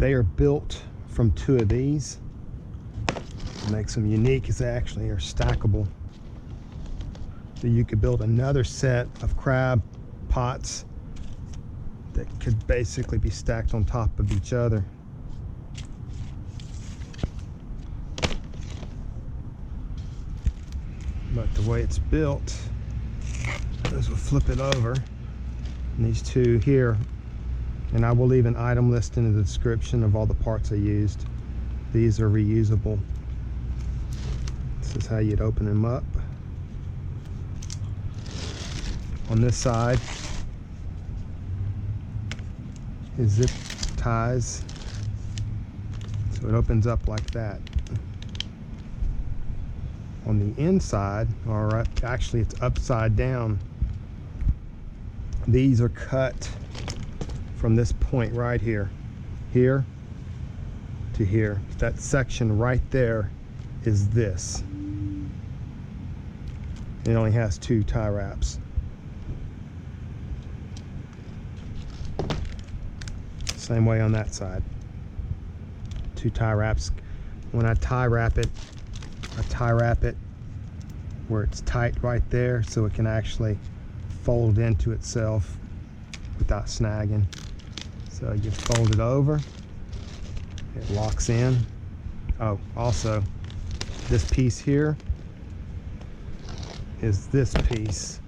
They are built from two of these. What makes them unique is they actually are stackable. So you could build another set of crab pots that could basically be stacked on top of each other. But the way it's built is we'll flip it over, and these two here, and I will leave an item list in the description of all the parts I used. These are reusable. This is how you'd open them up. On this side is zip ties, so it opens up like that. On the inside, all right, actually it's upside down. These are cut from this point right here, here to here. That section right there is this. It only has 2 tie wraps. Same way on that side. 2 tie wraps. When I tie wrap it where it's tight right there, so it can actually fold into itself without snagging. So you fold it over, it locks in. Oh, also this piece here is this piece.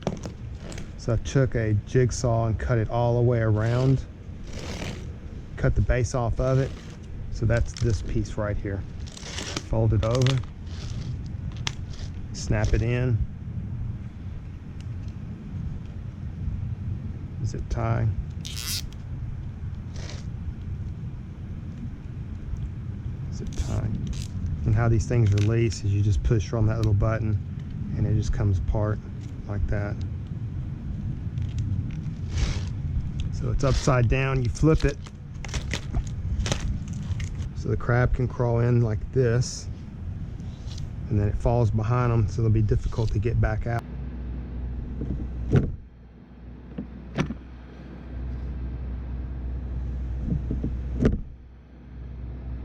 So I took a jigsaw and cut it all the way around, cut the base off of it. So that's this piece right here. Fold it over, snap it in, zip tie, zip tie. And how these things release is you just push on that little button and it just comes apart like that. So it's upside down, you flip it so the crab can crawl in like this, and then it falls behind them, so it'll be difficult to get back out.